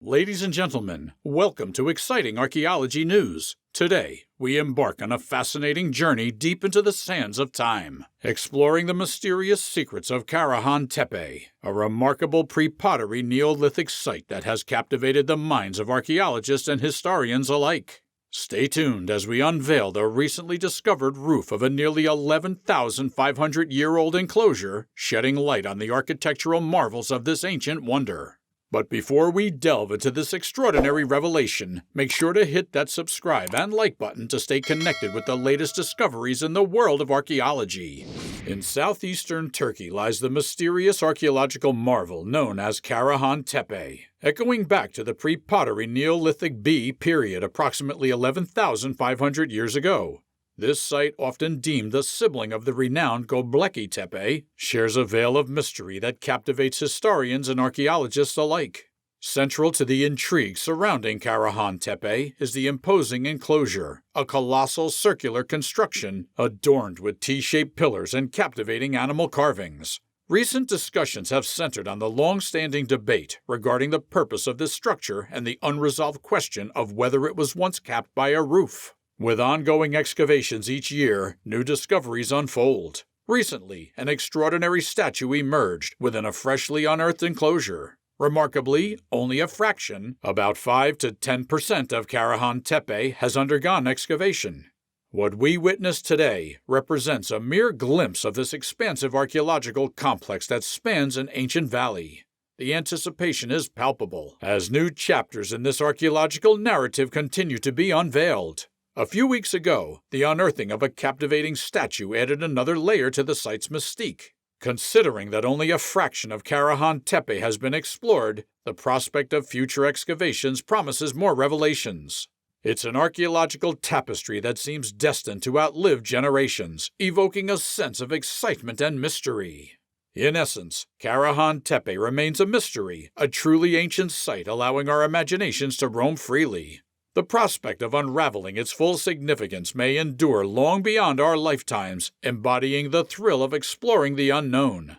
Ladies and gentlemen, welcome to exciting archaeology news. Today, we embark on a fascinating journey deep into the sands of time, exploring the mysterious secrets of Karahan Tepe, a remarkable pre-pottery Neolithic site that has captivated the minds of archaeologists and historians alike. Stay tuned as we unveil the recently discovered roof of a nearly 11,500-year-old enclosure, shedding light on the architectural marvels of this ancient wonder. But before we delve into this extraordinary revelation, make sure to hit that subscribe and like button to stay connected with the latest discoveries in the world of archaeology. In southeastern Turkey lies the mysterious archaeological marvel known as Karahan Tepe, echoing back to the pre-pottery Neolithic B period approximately 11,500 years ago. This site, often deemed the sibling of the renowned Göbekli Tepe, shares a veil of mystery that captivates historians and archaeologists alike. Central to the intrigue surrounding Karahan Tepe is the imposing enclosure, a colossal circular construction adorned with T-shaped pillars and captivating animal carvings. Recent discussions have centered on the long-standing debate regarding the purpose of this structure and the unresolved question of whether it was once capped by a roof. With ongoing excavations each year, new discoveries unfold. Recently, an extraordinary statue emerged within a freshly unearthed enclosure. Remarkably, only a fraction, about 5 to 10% of Karahan Tepe, has undergone excavation. What we witness today represents a mere glimpse of this expansive archaeological complex that spans an ancient valley. The anticipation is palpable, as new chapters in this archaeological narrative continue to be unveiled. A few weeks ago, the unearthing of a captivating statue added another layer to the site's mystique. Considering that only a fraction of Karahan Tepe has been explored, the prospect of future excavations promises more revelations. It's an archaeological tapestry that seems destined to outlive generations, evoking a sense of excitement and mystery. In essence, Karahan Tepe remains a mystery, a truly ancient site allowing our imaginations to roam freely. The prospect of unraveling its full significance may endure long beyond our lifetimes, embodying the thrill of exploring the unknown.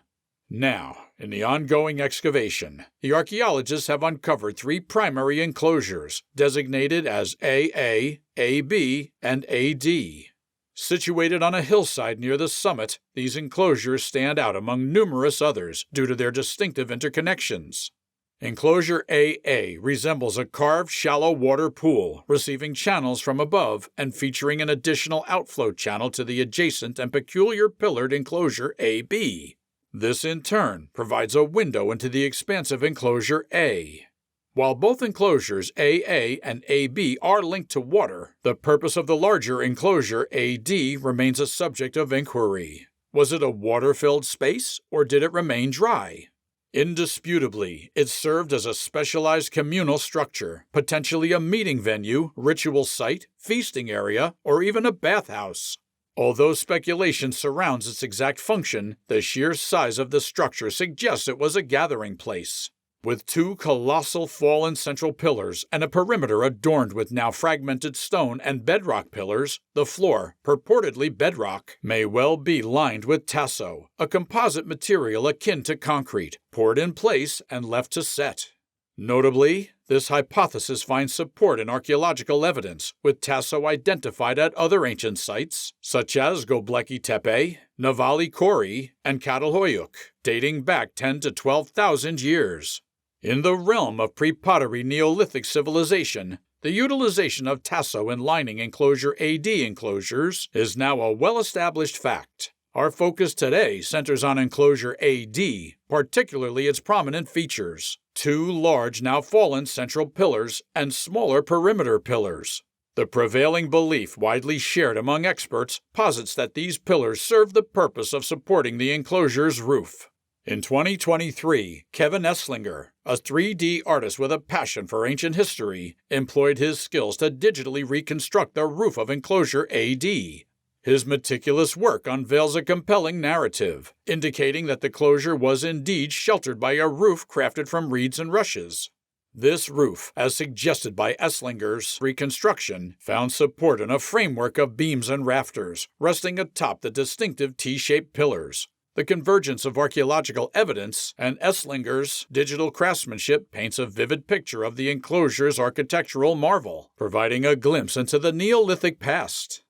Now, in the ongoing excavation, the archaeologists have uncovered 3 primary enclosures, designated as AA, AB, and AD. Situated on a hillside near the summit, these enclosures stand out among numerous others due to their distinctive interconnections. Enclosure AA resembles a carved shallow water pool, receiving channels from above and featuring an additional outflow channel to the adjacent and peculiar pillared enclosure AB. This, in turn, provides a window into the expansive enclosure A. While both enclosures AA and AB are linked to water, the purpose of the larger enclosure AD remains a subject of inquiry. Was it a water-filled space, or did it remain dry? Indisputably, it served as a specialized communal structure, potentially a meeting venue, ritual site, feasting area, or even a bathhouse. Although speculation surrounds its exact function, the sheer size of the structure suggests it was a gathering place. With 2 colossal fallen central pillars and a perimeter adorned with now fragmented stone and bedrock pillars, the floor, purportedly bedrock, may well be lined with tasso, a composite material akin to concrete, poured in place and left to set. Notably, this hypothesis finds support in archaeological evidence, with tasso identified at other ancient sites, such as Göbekli Tepe, Navali Kori, and Catalhoyuk, dating back 10 to 12,000 years. In the realm of pre-pottery Neolithic civilization, the utilization of tasso in lining enclosure AD enclosures is now a well-established fact. Our focus today centers on enclosure AD, particularly its prominent features: 2 large now fallen central pillars and smaller perimeter pillars. The prevailing belief, widely shared among experts, posits that these pillars serve the purpose of supporting the enclosure's roof. In 2023, Kevin Esslinger, a 3D artist with a passion for ancient history, employed his skills to digitally reconstruct the roof of enclosure AD. His meticulous work unveils a compelling narrative, indicating that the enclosure was indeed sheltered by a roof crafted from reeds and rushes. This roof, as suggested by Esslinger's Reconstruction, found support in a framework of beams and rafters, resting atop the distinctive T-shaped pillars. The convergence of archaeological evidence and Esslinger's digital craftsmanship paints a vivid picture of the enclosure's architectural marvel, providing a glimpse into the Neolithic past.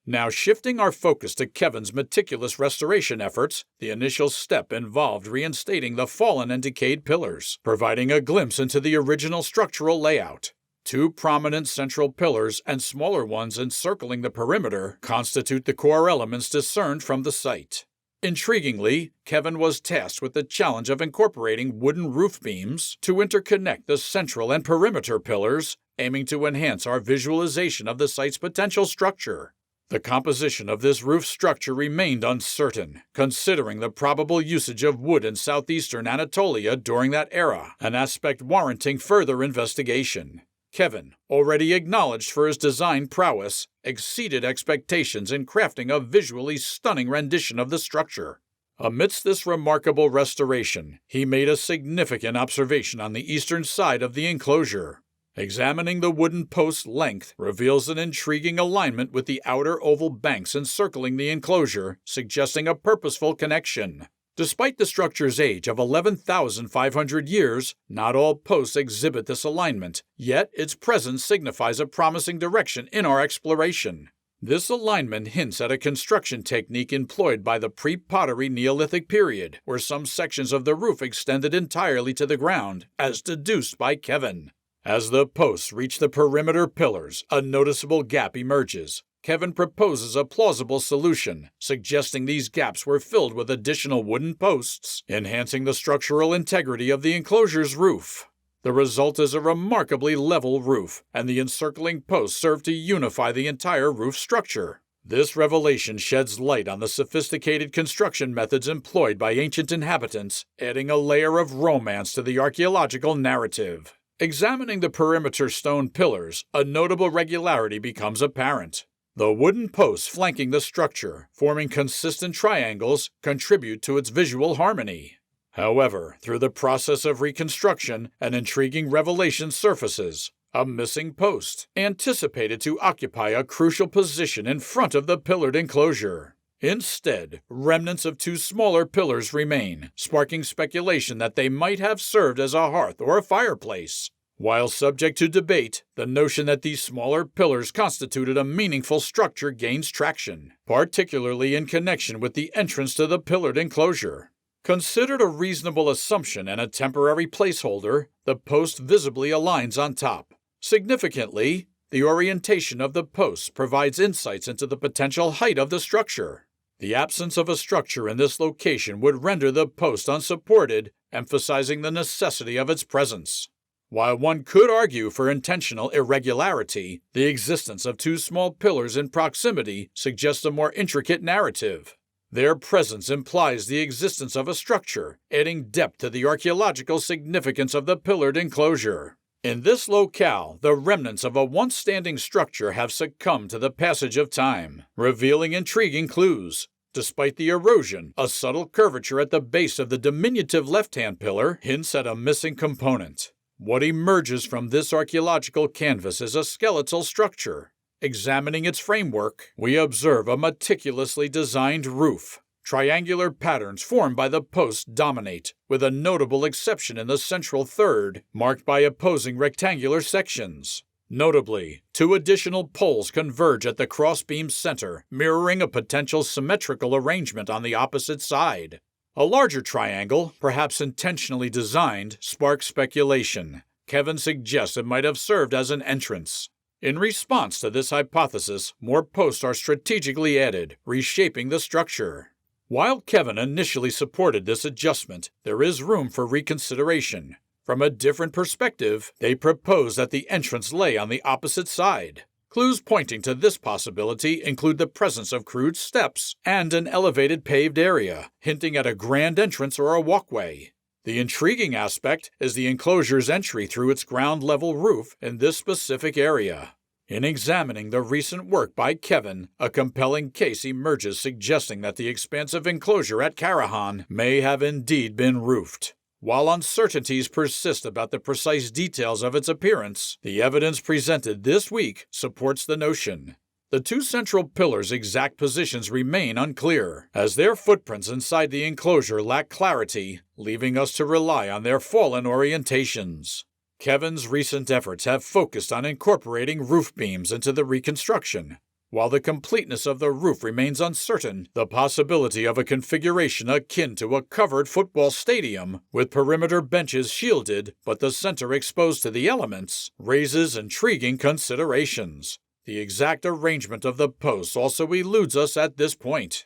Now shifting our focus to Kevin's meticulous restoration efforts, the initial step involved reinstating the fallen and decayed pillars, providing a glimpse into the original structural layout. Two prominent central pillars and smaller ones encircling the perimeter constitute the core elements discerned from the site. Intriguingly, Kevin was tasked with the challenge of incorporating wooden roof beams to interconnect the central and perimeter pillars, aiming to enhance our visualization of the site's potential structure. The composition of this roof structure remained uncertain, considering the probable usage of wood in southeastern Anatolia during that era, an aspect warranting further investigation. Kevin, already acknowledged for his design prowess, exceeded expectations in crafting a visually stunning rendition of the structure. Amidst this remarkable restoration, he made a significant observation on the eastern side of the enclosure. Examining the wooden post's length reveals an intriguing alignment with the outer oval banks encircling the enclosure, suggesting a purposeful connection. Despite the structure's age of 11,500 years, not all posts exhibit this alignment, yet its presence signifies a promising direction in our exploration. This alignment hints at a construction technique employed by the pre-pottery Neolithic period, where some sections of the roof extended entirely to the ground, as deduced by Kevin. As the posts reach the perimeter pillars, a noticeable gap emerges. Kevin proposes a plausible solution, suggesting these gaps were filled with additional wooden posts, enhancing the structural integrity of the enclosure's roof. The result is a remarkably level roof, and the encircling posts serve to unify the entire roof structure. This revelation sheds light on the sophisticated construction methods employed by ancient inhabitants, adding a layer of romance to the archaeological narrative. Examining the perimeter stone pillars, a notable regularity becomes apparent. The wooden posts flanking the structure, forming consistent triangles, contribute to its visual harmony. However, through the process of reconstruction, an intriguing revelation surfaces. A missing post, anticipated to occupy a crucial position in front of the pillared enclosure. Instead, remnants of two smaller pillars remain, sparking speculation that they might have served as a hearth or a fireplace. While subject to debate, the notion that these smaller pillars constituted a meaningful structure gains traction, particularly in connection with the entrance to the pillared enclosure. Considered a reasonable assumption and a temporary placeholder, the post visibly aligns on top. Significantly, the orientation of the posts provides insights into the potential height of the structure. The absence of a structure in this location would render the post unsupported, emphasizing the necessity of its presence. While one could argue for intentional irregularity, the existence of two small pillars in proximity suggests a more intricate narrative. Their presence implies the existence of a structure, adding depth to the archaeological significance of the pillared enclosure. In this locale, the remnants of a once-standing structure have succumbed to the passage of time, revealing intriguing clues. Despite the erosion, a subtle curvature at the base of the diminutive left-hand pillar hints at a missing component. What emerges from this archaeological canvas is a skeletal structure. Examining its framework, we observe a meticulously designed roof. Triangular patterns formed by the posts dominate, with a notable exception in the central third, marked by opposing rectangular sections. Notably, two additional poles converge at the crossbeam's center, mirroring a potential symmetrical arrangement on the opposite side. A larger triangle, perhaps intentionally designed, sparks speculation. Kevin suggests it might have served as an entrance. In response to this hypothesis, more posts are strategically added, reshaping the structure. While Kevin initially supported this adjustment, there is room for reconsideration. From a different perspective, they propose that the entrance lay on the opposite side. Clues pointing to this possibility include the presence of crude steps and an elevated paved area, hinting at a grand entrance or a walkway. The intriguing aspect is the enclosure's entry through its ground-level roof in this specific area. In examining the recent work by Kevin, a compelling case emerges suggesting that the expansive enclosure at Karahan may have indeed been roofed. While uncertainties persist about the precise details of its appearance, the evidence presented this week supports the notion. The two central pillars' exact positions remain unclear, as their footprints inside the enclosure lack clarity, leaving us to rely on their fallen orientations. Kevin's recent efforts have focused on incorporating roof beams into the reconstruction. While the completeness of the roof remains uncertain, the possibility of a configuration akin to a covered football stadium, with perimeter benches shielded but the center exposed to the elements, raises intriguing considerations. The exact arrangement of the posts also eludes us at this point.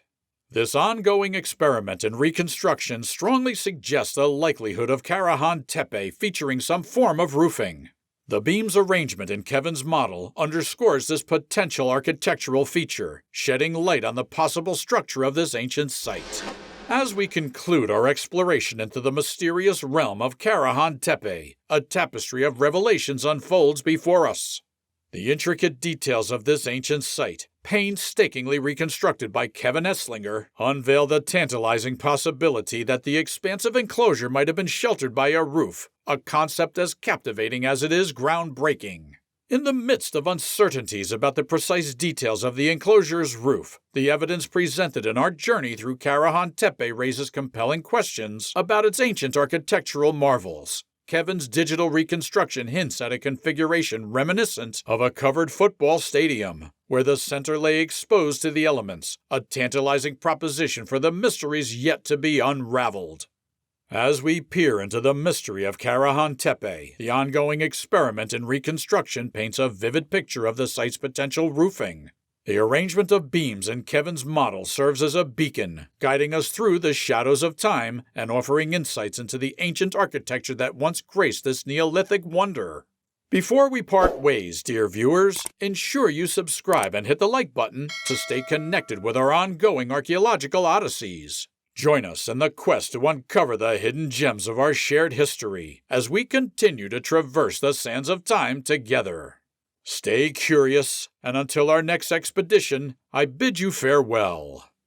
This ongoing experiment in reconstruction strongly suggests the likelihood of Karahan Tepe featuring some form of roofing. The beam's arrangement in Kevin's model underscores this potential architectural feature, shedding light on the possible structure of this ancient site. As we conclude our exploration into the mysterious realm of Karahan Tepe, a tapestry of revelations unfolds before us. The intricate details of this ancient site, painstakingly reconstructed by Kevin Esslinger, unveil the tantalizing possibility that the expansive enclosure might have been sheltered by a roof, a concept as captivating as it is groundbreaking. In the midst of uncertainties about the precise details of the enclosure's roof, the evidence presented in our journey through Karahan Tepe raises compelling questions about its ancient architectural marvels. Kevin's digital reconstruction hints at a configuration reminiscent of a covered football stadium, where the center lay exposed to the elements, a tantalizing proposition for the mysteries yet to be unraveled. As we peer into the mystery of Karahan Tepe, the ongoing experiment in reconstruction paints a vivid picture of the site's potential roofing. The arrangement of beams in Kevin's model serves as a beacon, guiding us through the shadows of time and offering insights into the ancient architecture that once graced this Neolithic wonder. Before we part ways, dear viewers, ensure you subscribe and hit the like button to stay connected with our ongoing archaeological odysseys. Join us in the quest to uncover the hidden gems of our shared history as we continue to traverse the sands of time together. Stay curious, and until our next expedition, I bid you farewell.